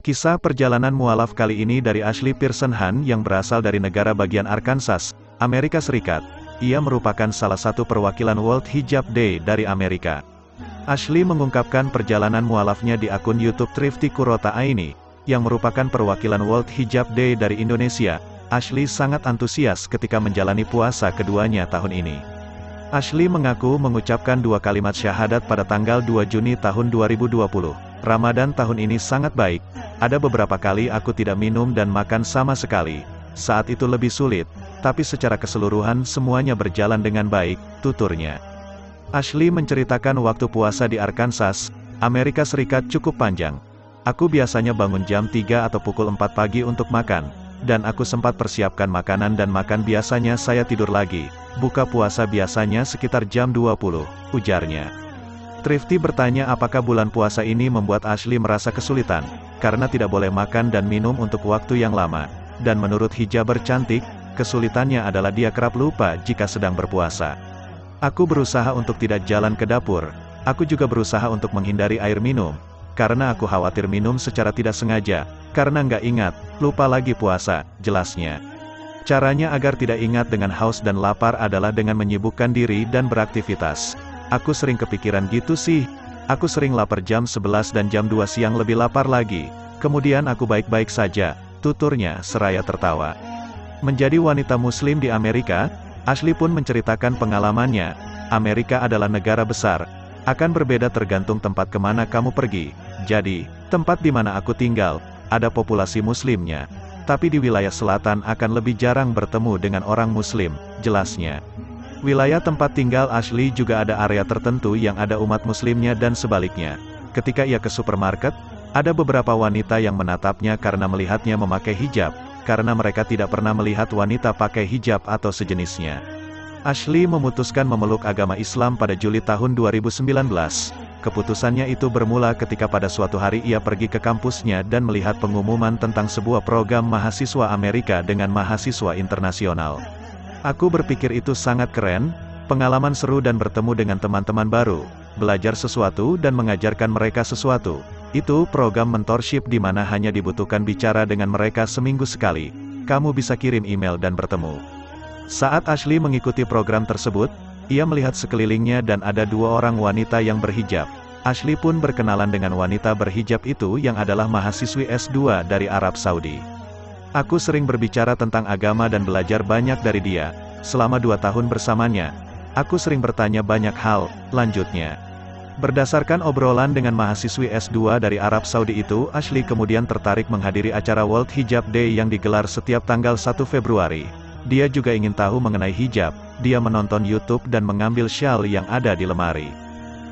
Kisah perjalanan mualaf kali ini dari Ashley Pearson Han yang berasal dari negara bagian Arkansas, Amerika Serikat. Ia merupakan salah satu perwakilan World Hijab Day dari Amerika. Ashley mengungkapkan perjalanan mualafnya di akun YouTube Thrifty Kurota Aini, yang merupakan perwakilan World Hijab Day dari Indonesia. Ashley sangat antusias ketika menjalani puasa keduanya tahun ini. Ashley mengaku mengucapkan 2 kalimat syahadat pada tanggal 2 Juni tahun 2020. Ramadan tahun ini sangat baik. Ada beberapa kali aku tidak minum dan makan sama sekali. Saat itu lebih sulit, tapi secara keseluruhan semuanya berjalan dengan baik, tuturnya. Ashley menceritakan waktu puasa di Arkansas, Amerika Serikat cukup panjang. Aku biasanya bangun jam 3 atau pukul 4 pagi untuk makan, dan aku sempat persiapkan makanan dan makan biasanya saya tidur lagi. Buka puasa biasanya sekitar jam 20, ujarnya. Thrifty bertanya apakah bulan puasa ini membuat Ashley merasa kesulitan, karena tidak boleh makan dan minum untuk waktu yang lama. Dan menurut hijaber cantik, kesulitannya adalah dia kerap lupa jika sedang berpuasa. Aku berusaha untuk tidak jalan ke dapur. Aku juga berusaha untuk menghindari air minum, karena aku khawatir minum secara tidak sengaja, karena nggak ingat, lupa lagi puasa, jelasnya. Caranya agar tidak ingat dengan haus dan lapar adalah dengan menyibukkan diri dan beraktivitas. Aku sering kepikiran gitu sih. Aku sering lapar jam 11 dan jam 2 siang lebih lapar lagi. Kemudian aku baik-baik saja, tuturnya seraya tertawa. Menjadi wanita muslim di Amerika, Ashley pun menceritakan pengalamannya. Amerika adalah negara besar, akan berbeda tergantung tempat kemana kamu pergi. Jadi, tempat di mana aku tinggal, ada populasi muslimnya. Tapi di wilayah selatan akan lebih jarang bertemu dengan orang muslim, jelasnya. Wilayah tempat tinggal Ashley juga ada area tertentu yang ada umat muslimnya dan sebaliknya. Ketika ia ke supermarket, ada beberapa wanita yang menatapnya karena melihatnya memakai hijab, karena mereka tidak pernah melihat wanita pakai hijab atau sejenisnya. Ashley memutuskan memeluk agama Islam pada Juli tahun 2019. Keputusannya itu bermula ketika pada suatu hari ia pergi ke kampusnya dan melihat pengumuman tentang sebuah program mahasiswa Amerika dengan mahasiswa internasional. Aku berpikir itu sangat keren, pengalaman seru dan bertemu dengan teman-teman baru, belajar sesuatu dan mengajarkan mereka sesuatu. Itu program mentorship di mana hanya dibutuhkan bicara dengan mereka seminggu sekali. Kamu bisa kirim email dan bertemu. Saat Ashley mengikuti program tersebut, ia melihat sekelilingnya dan ada 2 orang wanita yang berhijab. Ashley pun berkenalan dengan wanita berhijab itu yang adalah mahasiswi S2 dari Arab Saudi. Aku sering berbicara tentang agama dan belajar banyak dari dia. Selama 2 tahun bersamanya, aku sering bertanya banyak hal, lanjutnya. Berdasarkan obrolan dengan mahasiswi S2 dari Arab Saudi itu, Ashley kemudian tertarik menghadiri acara World Hijab Day yang digelar setiap tanggal 1 Februari. Dia juga ingin tahu mengenai hijab. Dia menonton YouTube dan mengambil syal yang ada di lemari.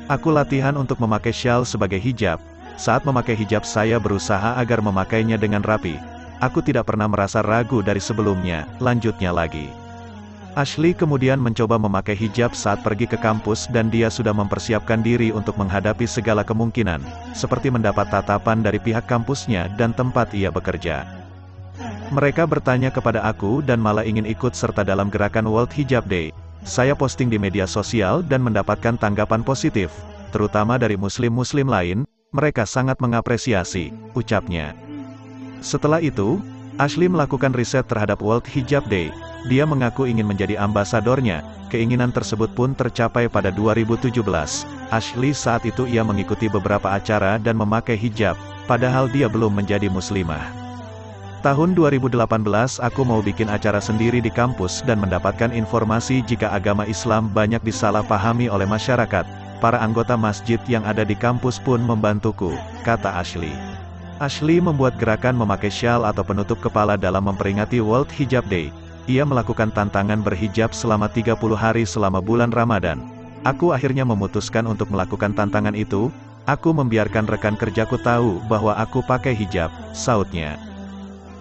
Aku latihan untuk memakai syal sebagai hijab. Saat memakai hijab saya berusaha agar memakainya dengan rapi. Aku tidak pernah merasa ragu dari sebelumnya, lanjutnya lagi. Ashley kemudian mencoba memakai hijab saat pergi ke kampus dan dia sudah mempersiapkan diri untuk menghadapi segala kemungkinan, seperti mendapat tatapan dari pihak kampusnya dan tempat ia bekerja. Mereka bertanya kepada aku dan malah ingin ikut serta dalam gerakan World Hijab Day. Saya posting di media sosial dan mendapatkan tanggapan positif, terutama dari muslim-muslim lain, mereka sangat mengapresiasi, ucapnya. Setelah itu, Ashley melakukan riset terhadap World Hijab Day. Dia mengaku ingin menjadi ambasadornya. Keinginan tersebut pun tercapai pada 2017. Ashley saat itu ia mengikuti beberapa acara dan memakai hijab, padahal dia belum menjadi muslimah. Tahun 2018 aku mau bikin acara sendiri di kampus dan mendapatkan informasi jika agama Islam banyak disalahpahami oleh masyarakat. Para anggota masjid yang ada di kampus pun membantuku, kata Ashley. Ashley membuat gerakan memakai syal atau penutup kepala dalam memperingati World Hijab Day. Ia melakukan tantangan berhijab selama 30 hari selama bulan Ramadan. Aku akhirnya memutuskan untuk melakukan tantangan itu. Aku membiarkan rekan kerjaku tahu bahwa aku pakai hijab, sautnya.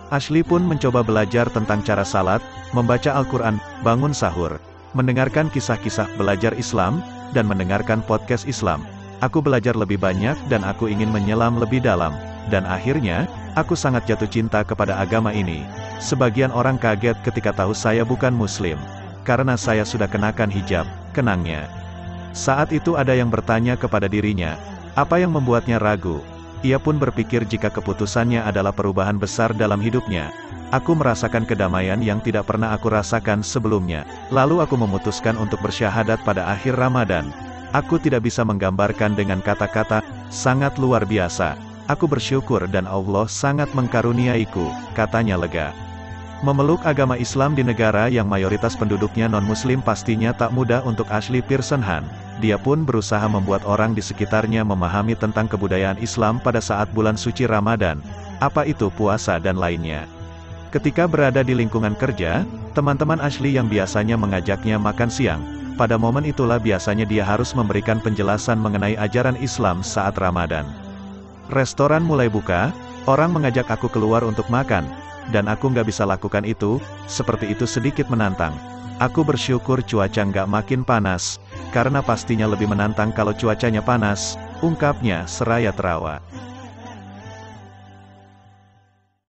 Ashley pun mencoba belajar tentang cara salat, membaca Al-Quran, bangun sahur, mendengarkan kisah-kisah belajar Islam, dan mendengarkan podcast Islam. Aku belajar lebih banyak dan aku ingin menyelam lebih dalam. Dan akhirnya, aku sangat jatuh cinta kepada agama ini. Sebagian orang kaget ketika tahu saya bukan muslim, karena saya sudah kenakan hijab, kenangnya. Saat itu ada yang bertanya kepada dirinya, apa yang membuatnya ragu? Ia pun berpikir jika keputusannya adalah perubahan besar dalam hidupnya. Aku merasakan kedamaian yang tidak pernah aku rasakan sebelumnya. Lalu aku memutuskan untuk bersyahadat pada akhir Ramadan. Aku tidak bisa menggambarkan dengan kata-kata, sangat luar biasa. Aku bersyukur dan Allah sangat mengkaruniaiku, katanya lega. Memeluk agama Islam di negara yang mayoritas penduduknya non-muslim pastinya tak mudah untuk Ashley Pearson Han. Dia pun berusaha membuat orang di sekitarnya memahami tentang kebudayaan Islam pada saat bulan suci Ramadan, apa itu puasa dan lainnya. Ketika berada di lingkungan kerja, teman-teman Ashley yang biasanya mengajaknya makan siang, pada momen itulah biasanya dia harus memberikan penjelasan mengenai ajaran Islam saat Ramadan. Restoran mulai buka, orang mengajak aku keluar untuk makan, dan aku nggak bisa lakukan itu, seperti itu sedikit menantang. Aku bersyukur cuaca nggak makin panas, karena pastinya lebih menantang kalau cuacanya panas, ungkapnya seraya terawa.